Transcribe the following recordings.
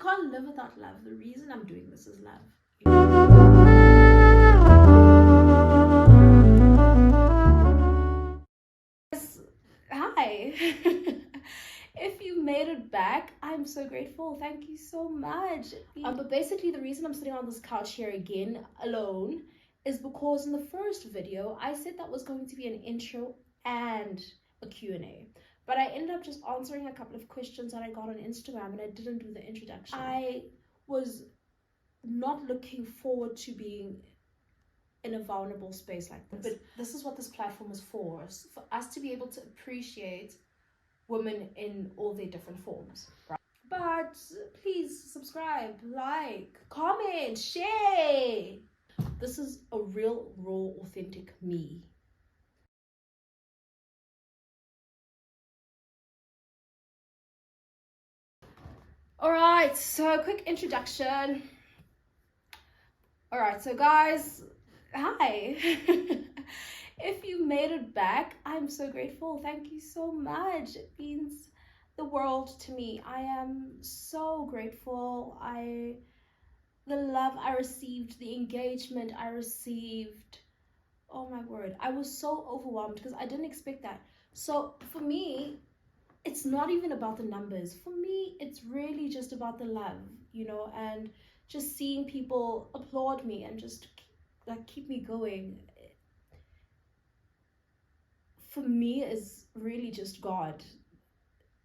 can't live without love. The reason I'm doing this is love. Hi. If you made it back, I'm so grateful. Thank you so much. But basically the reason I'm sitting on this couch here again alone is because in the first video I said that was going to be an intro and a Q&A, but I ended up just answering a couple of questions that I got on Instagram and I didn't do the introduction. I was not looking forward to being in a vulnerable space like this, but this is what this platform is for us to be able to appreciate women in all their different forms, right? But please subscribe, like, comment, share. This is a real, raw, authentic me. All right, so a quick introduction. All right, so guys, hi. If you made it back, I'm so grateful. Thank you so much. It means the world to me. I am so grateful. The love I received, the engagement I received, oh my word, I was so overwhelmed because I didn't expect that. So for me, it's not even about the numbers. For me, it's really just about the love, you know, and just seeing people applaud me and just like keep me going. For me, is really just God.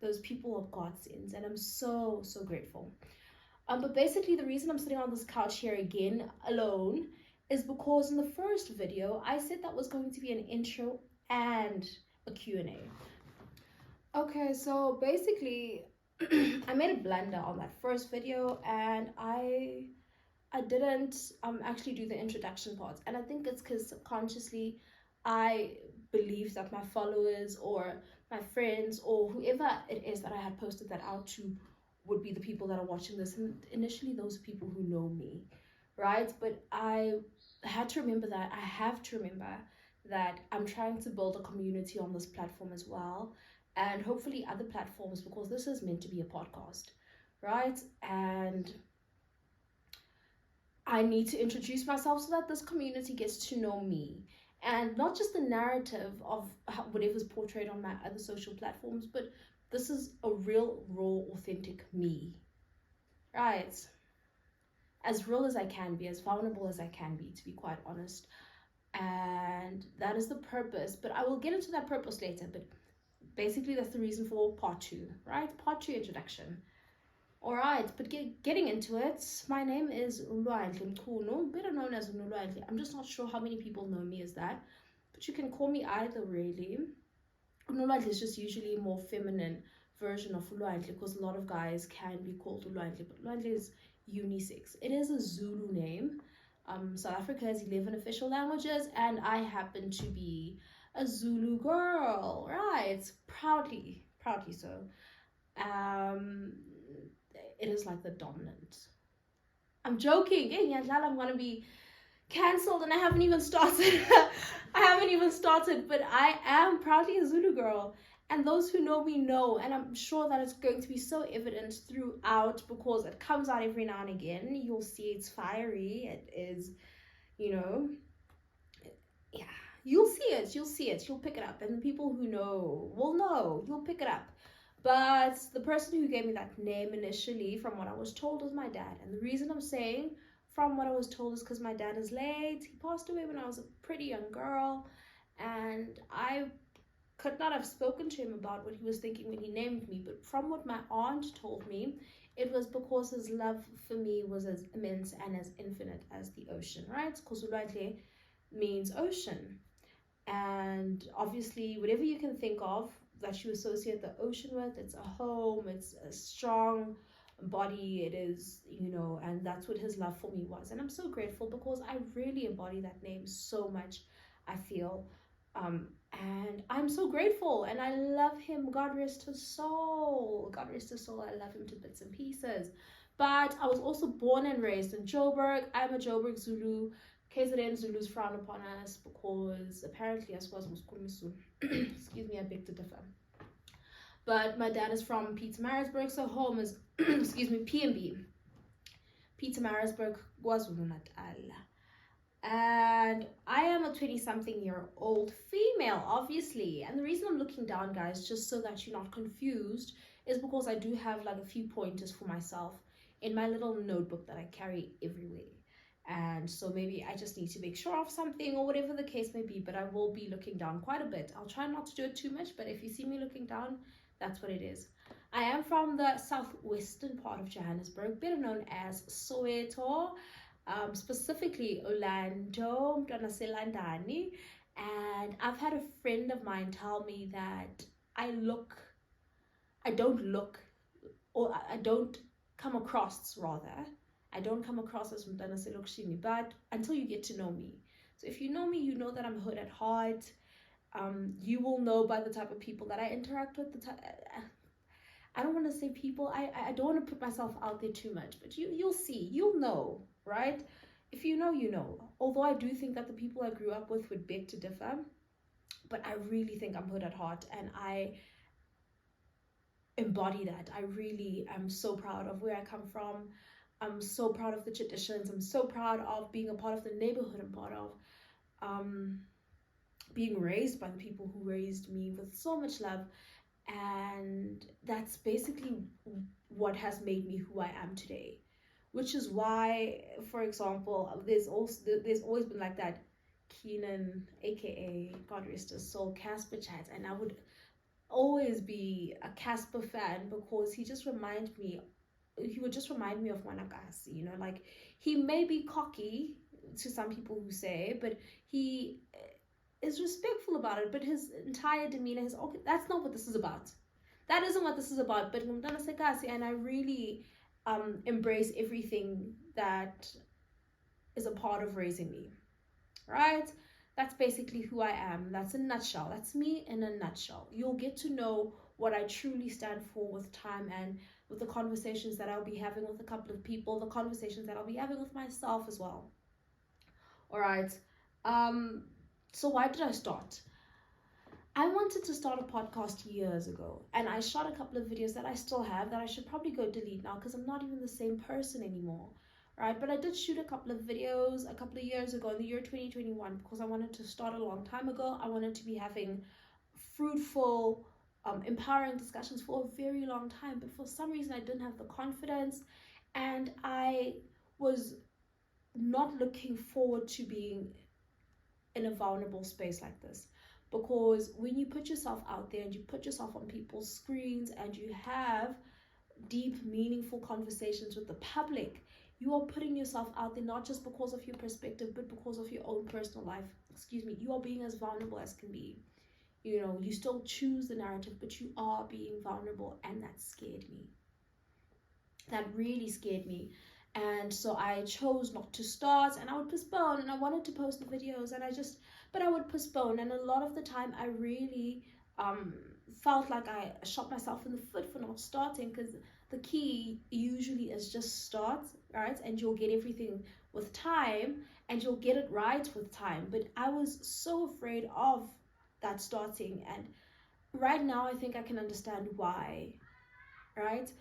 Those people are godsends, and I'm so grateful. But basically the reason I'm sitting on this couch here again alone is because in the first video I said that was going to be an intro and a Q&A. Okay, so basically I made a blunder on that first video and I didn't actually do the introduction part, and I think it's because subconsciously I believe that my followers or my friends or whoever it is that I had posted that out to would be the people that are watching this, and initially those people who know me, right? But I have to remember that I'm trying to build a community on this platform as well, and hopefully other platforms, because this is meant to be a podcast, right? And I need to introduce myself so that this community gets to know me, and not just the narrative of whatever's portrayed on my other social platforms, but this is a real, raw, authentic me, right? As real as I can be, as vulnerable as I can be, to be quite honest. And that is the purpose, but I will get into that purpose later. But basically that's the reason for part 2, right? Part 2 introduction. All right, but getting into it, my name is Ulwantle Mkhuno, better known as Ulwantle. I'm just not sure how many people know me as that, but you can call me either, really. Ulwantle is just usually a more feminine version of Ulwantle, because a lot of guys can be called Ulwantle, but Ulwantle is unisex. It is a Zulu name. South Africa has 11 official languages, and I happen to be a Zulu girl, right? Proudly so. It is like the dominant. I'm joking. I'm gonna be cancelled, and I haven't even started. But I am proudly a Zulu girl, and those who know me know, and I'm sure that it's going to be so evident throughout, because it comes out every now and again. You'll see it's fiery. It is, you know, yeah, you'll see it, you'll pick it up, and the people who know will know. You'll pick it up. But the person who gave me that name initially, from what I was told, was my dad. And the reason I'm saying from what I was told is because my dad is late. He passed away when I was a pretty young girl, and I could not have spoken to him about what he was thinking when he named me. But from what my aunt told me, it was because his love for me was as immense and as infinite as the ocean, right? Because Ulwantle means ocean. And obviously, whatever you can think of that you associate the ocean with, it's a home, it's a strong body, it is, you know, and that's what his love for me was. And I'm so grateful because I really embody that name so much, I feel. And I'm so grateful, and I love him. God rest his soul. God rest his soul. I love him to bits and pieces. But I was also born and raised in Joburg. I'm a Joburg Zulu. KZN Zulus frown upon us because apparently I suppose excuse me, I beg to differ. But my dad is from Pietermaritzburg, so home is excuse me, PMB, Pietermaritzburg, KwaZulu-Natal. And I am a 20-something-year-old female, obviously. And the reason I'm looking down, guys, just so that you're not confused, is because I do have like a few pointers for myself in my little notebook that I carry everywhere. And so maybe I just need to make sure of something or whatever the case may be, but I will be looking down quite a bit. I'll try not to do it too much, but if you see me looking down, that's what it is. I am from the southwestern part of Johannesburg, better known as Soweto, specifically Orlando, Mntwanaselandani. And I've had a friend of mine tell me that I don't look, or I don't come across, rather, I don't come across as Mntwanaselokishini, but until you get to know me. So if you know me, you know that I'm hood at heart. You will know by the type of people that I interact with. I don't want to say people. I don't want to put myself out there too much, but you'll see. You'll know, right? If you know, you know. Although I do think that the people I grew up with would beg to differ, but I really think I'm hood at heart, and I embody that. I really am so proud of where I come from. I'm so proud of the traditions. I'm so proud of being a part of the neighborhood I'm part of. Being raised by the people who raised me with so much love. And that's basically what has made me who I am today. Which is why, for example, there's always been like that Keenan, aka God rest his soul, Casper chat. And I would always be a Casper fan because he would just remind me of Wanagasi, you know, like he may be cocky to some people who say, but he is respectful about it, but his entire demeanor, that's not what this is about. That isn't what this is about. But and I really embrace everything that is a part of raising me, right? That's basically who I am. That's a nutshell. That's me in a nutshell. You'll get to know what I truly stand for with time and with the conversations that I'll be having with a couple of people, the conversations that I'll be having with myself as well. All right. So why did I start? I wanted to start a podcast years ago, and I shot a couple of videos that I still have that I should probably go delete now because I'm not even the same person anymore, right? But I did shoot a couple of videos a couple of years ago in the year 2021 because I wanted to start a long time ago. I wanted to be having fruitful, empowering discussions for a very long time, but for some reason I didn't have the confidence, and I was not looking forward to being in a vulnerable space like this. Because when you put yourself out there and you put yourself on people's screens and you have deep, meaningful conversations with the public, you are putting yourself out there not just because of your perspective, but because of your own personal life. You are being as vulnerable as can be. You know, you still choose the narrative, but you are being vulnerable, and that scared me. That really scared me. And so I chose not to start, and I would postpone, and I wanted to post the videos, but I would postpone. And a lot of the time I really felt like I shot myself in the foot for not starting, because the key usually is just start, right? And you'll get everything with time, and you'll get it right with time. But I was so afraid of that starting, and right now I think I can understand why, right?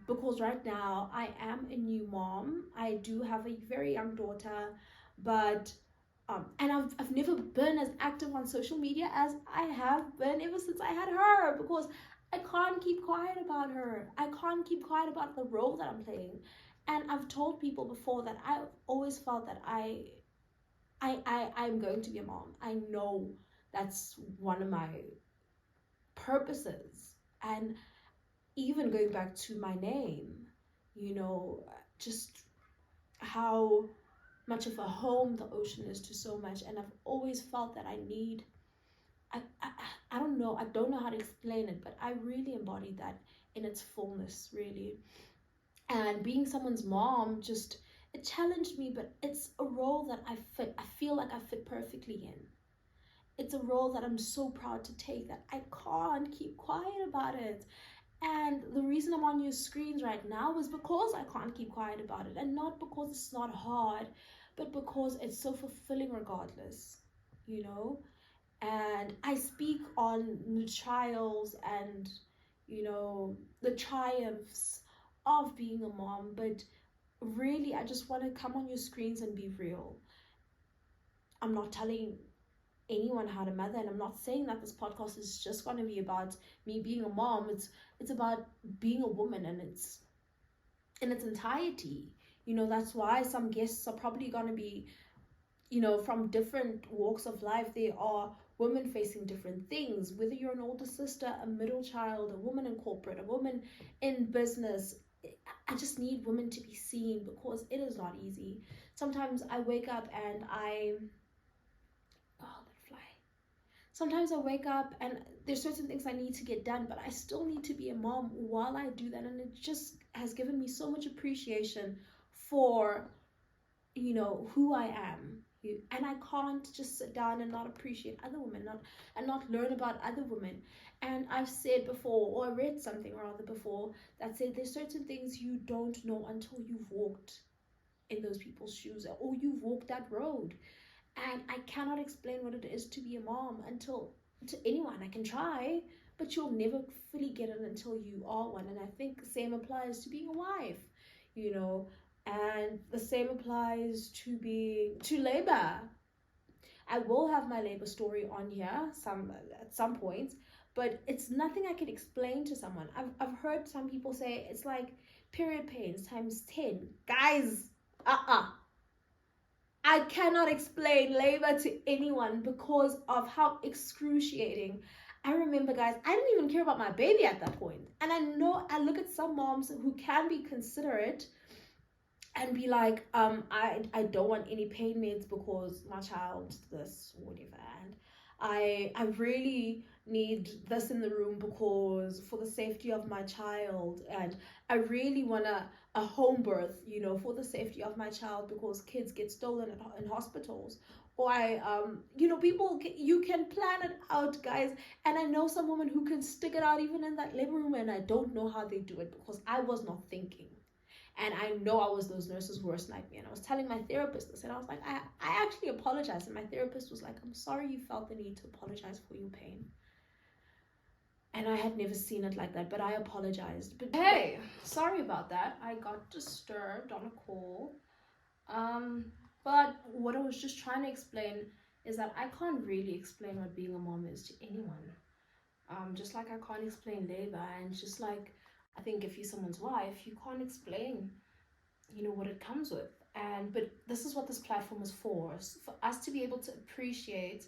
Because right now I am a new mom. I do have a very young daughter, but and I've never been as active on social media as I have been ever since I had her, because I can't keep quiet about her. I can't keep quiet about the role that I'm playing. And I've told people before that I've always felt that I'm going to be a mom. I know that's one of my purposes. And even going back to my name, you know, just how much of a home the ocean is to so much. And I've always felt that I don't know how to explain it, but I really embodied that in its fullness, really. And being someone's mom, it challenged me, but it's a role that I feel like I fit perfectly in. It's a role that I'm so proud to take that I can't keep quiet about it. And the reason I'm on your screens right now is because I can't keep quiet about it, and not because it's not hard, but because it's so fulfilling regardless, you know. And I speak on the trials and, you know, the triumphs of being a mom, but really, I just want to come on your screens and be real. I'm not telling anyone how to mother, and I'm not saying that this podcast is just going to be about me being a mom. It's about being a woman, and it's in its entirety. That's why some guests are probably going to be, from different walks of life. They are women facing different things, whether you're an older sister, a middle child, a woman in corporate, a woman in business. I just need women to be seen, because it is not easy. Sometimes I wake up and sometimes I wake up and there's certain things I need to get done, but I still need to be a mom while I do that. And it just has given me so much appreciation for, who I am. And I can't just sit down and not appreciate other women, and not learn about other women. And I've said before, or I read something rather before, that said there's certain things you don't know until you've walked in those people's shoes, or you've walked that road. And I cannot explain what it is to be a mom to anyone. I can try, but you'll never fully get it until you are one. And I think the same applies to being a wife, and the same applies to labor. I will have my labor story on here at some point, but it's nothing I can explain to someone. I've heard some people say it's like period pains times 10. Guys, I cannot explain labor to anyone because of how excruciating. I remember, guys, I didn't even care about my baby at that point. And I know I look at some moms who can be considerate and be like, I don't want any pain meds because my child this or whatever, and I really need this in the room because for the safety of my child, and I really want a home birth, for the safety of my child, because kids get stolen in hospitals. Or people, you can plan it out, guys. And I know some women who can stick it out even in that labor room, and I don't know how they do it because I was not thinking. And I know I was those nurses' worst nightmare. And I was telling my therapist this, and I was like, I actually apologized. And my therapist was like, I'm sorry you felt the need to apologize for your pain. And I had never seen it like that, but I apologized. But hey, sorry about that. I got disturbed on a call. But what I was just trying to explain is that I can't really explain what being a mom is to anyone. Just like I can't explain labor, and just like I think if you're someone's wife, you can't explain, what it comes with. But this is what this platform is for us to be able to appreciate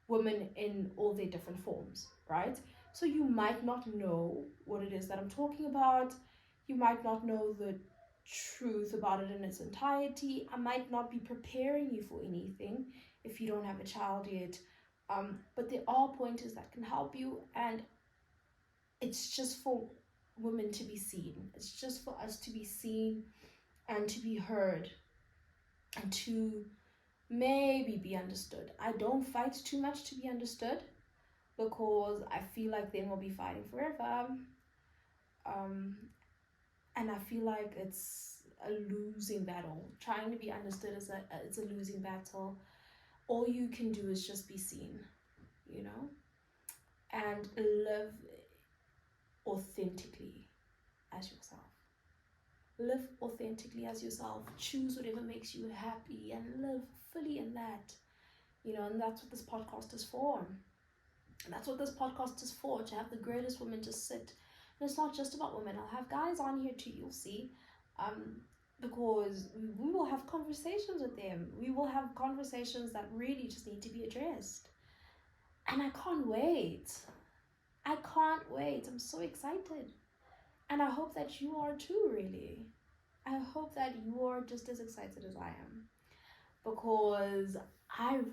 women in all their different forms, right? So you might not know what it is that I'm talking about. You might not know the truth about it in its entirety. I might not be preparing you for anything if you don't have a child yet. But there are pointers that can help you, and it's just for women to be seen. It's just for us to be seen and to be heard and to maybe be understood. I don't fight too much to be understood because I feel like then we'll be fighting forever. And I feel like it's a losing battle. Trying to be understood it's a losing battle. All you can do is just be seen, and live authentically as yourself. Live authentically as yourself. Choose whatever makes you happy and live fully in that. And that's what this podcast is for. To have the greatest women to sit. And it's not just about women. I'll have guys on here too, you'll see. Because we will have conversations with them. We will have conversations that really just need to be addressed. And I can't wait. I'm so excited. And I hope that you are too, really. I hope that you are just as excited as I am. Because I'm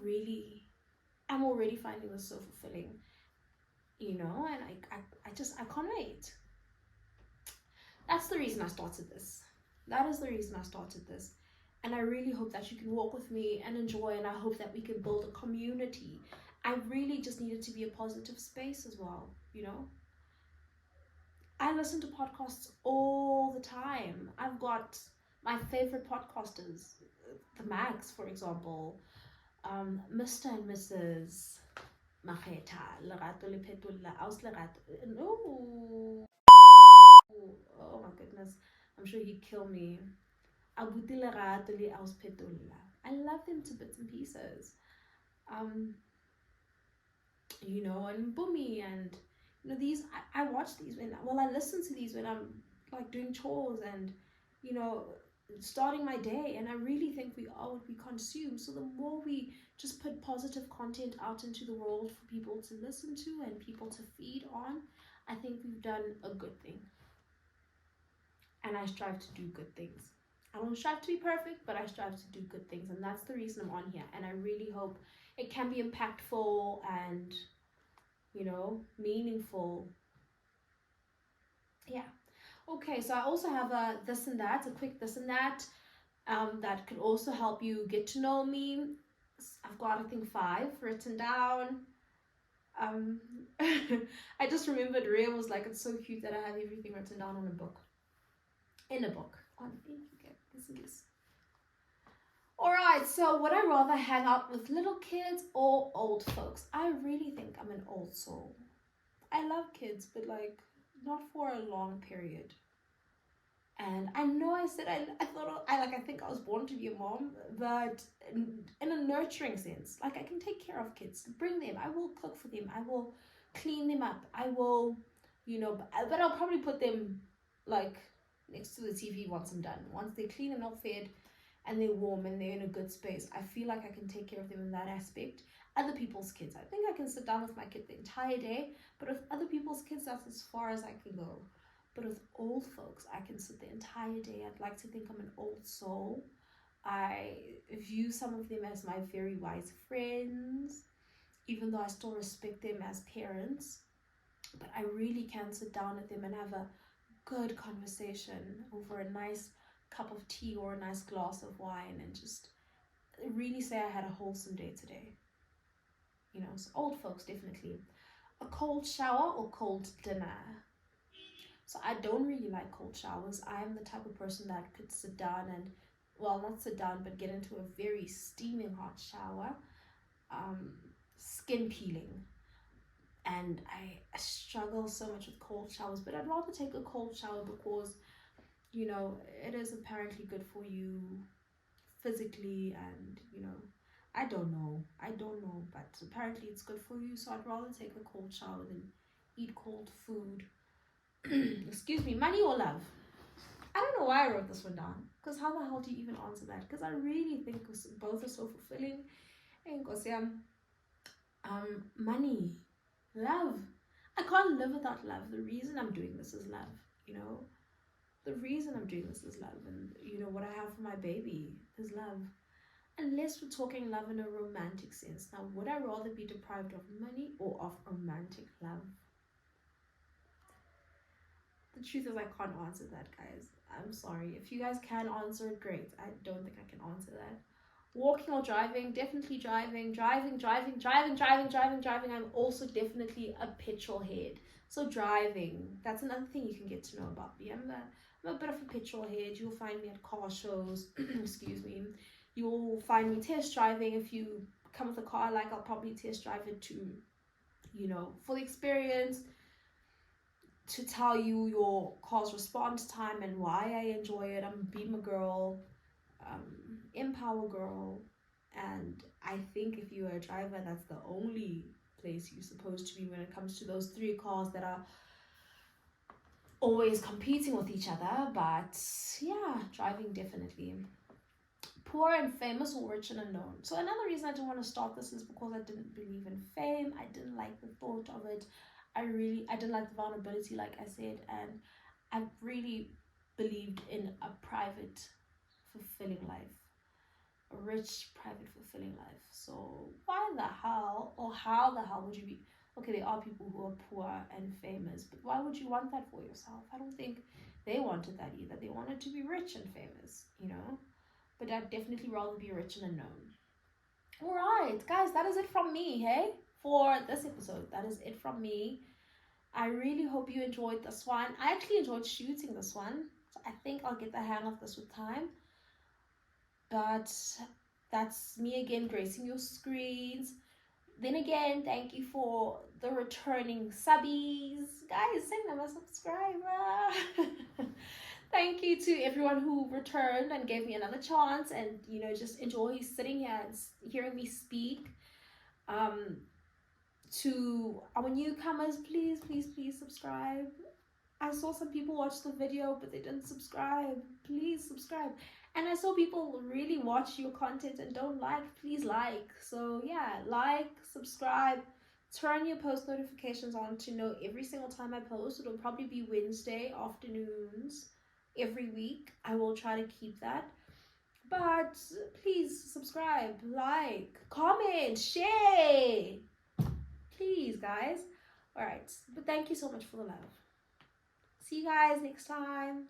already finding this so fulfilling. And I can't wait. That's the reason I started this. That is the reason I started this. And I really hope that you can walk with me and enjoy, and I hope that we can build a community. I really just need it to be a positive space as well, I listen to podcasts all the time. I've got my favorite podcasters, the Mags, for example, Mr. and Mrs. Mageta, Lerato le Aus Lerato. No. Oh my goodness. I'm sure he'd kill me. Abuti lerato le auspetolla. I love them to bits and pieces. You know, and Boomy, and you know, these I watch these I listen to these when I'm like doing chores and, you know, starting my day, and I really think we are what we consume. So the more we just put positive content out into the world for people to listen to and people to feed on, I think we've done a good thing. And I strive to do good things. I don't strive to be perfect, but I strive to do good things, and that's the reason I'm on here. And I really hope it can be impactful and, you know, meaningful. Yeah. Okay, so I also have a this and that, a quick this and that, that could also help you get to know me. I've got, I think, 5 written down. I just remembered Rhea was like, it's so cute that I have everything written down on a book. In a book. Okay, this. Alright, so would I rather hang out with little kids or old folks? I really think I'm an old soul. I love kids, but like not for a long period. And I know I said I think I was born to be a mom, but in a nurturing sense. Like, I can take care of kids, bring them, I will cook for them, I will clean them up, I will, you know, but I'll probably put them like next to the TV once I'm done. Once they're clean and not fed and they're warm and they're in a good space, I feel like I can take care of them in that aspect. Other people's kids, I think I can sit down with my kid the entire day, but with other people's kids, that's as far as I can go. But with old folks, I can sit the entire day. I'd like to think I'm an old soul. I view some of them as my very wise friends, even though I still respect them as parents. But I really can sit down with them and have a good conversation over a nice cup of tea or a nice glass of wine and just really say I had a wholesome day today. You know, so old folks, definitely. A cold shower or cold dinner? So I don't really like cold showers. I am the type of person that could sit down and, well, not sit down, but get into a very steaming hot shower. Skin peeling. And I struggle so much with cold showers, but I'd rather take a cold shower because, you know, it is apparently good for you physically, and, you know, I don't know, but apparently it's good for you. So I'd rather take a cold shower than eat cold food. Excuse me. Money or love? I don't know why I wrote this one down, because how the hell do you even answer that? Because I really think both are so fulfilling. And money, love. I can't live without love. The reason I'm doing this is love, you know. The reason I'm doing this is love, and you know what I have for my baby is love. Unless we're talking love in a romantic sense. Now, would I rather be deprived of money or of romantic love? The truth is I can't answer that, guys. I'm sorry. If you guys can answer it, great. I don't think I can answer that. Walking or driving? Definitely driving. Driving. I'm also definitely a petrol head. So driving. That's another thing you can get to know about me. I'm a bit of a petrol head. You'll find me at car shows. Excuse me. You'll find me test driving. If you come with a car, like, I'll probably test drive it to, you know, for the experience, to tell you your car's response time and why I enjoy it. I'm a Beamer girl, Empower girl, and I think if you're a driver, that's the only place you're supposed to be when it comes to those 3 cars that are always competing with each other. But yeah, driving definitely. Poor and famous or rich and unknown? So another reason I didn't want to start this is because I didn't believe in fame. I didn't like the thought of it. I didn't like the vulnerability, like I said, and I really believed in a private, fulfilling life. A rich, private, fulfilling life. So why the hell, or how the hell would you be, okay, there are people who are poor and famous, but why would you want that for yourself? I don't think they wanted that either. They wanted to be rich and famous, you know, but I'd definitely rather be rich and unknown. Alright, guys, that is it from me, hey? For this episode, that is it from me. I really hope you enjoyed this one. I actually enjoyed shooting this one, so I think I'll get the hang of this with time. But that's me again gracing your screens. Then again, thank you for the returning subbies. Guys, send them a subscriber. Thank you to everyone who returned and gave me another chance, and you know, just enjoy sitting here and hearing me speak. To our newcomers, please, please, please subscribe. I saw some people watch the video but they didn't subscribe. Please subscribe. And I saw people really watch your content and don't like. Please like. So yeah, like, subscribe, turn your post notifications on to know every single time I post. It'll probably be Wednesday afternoons every week. I will try to keep that. But please subscribe, like, comment, share. Please, guys. All right. But thank you so much for the love. See you guys next time.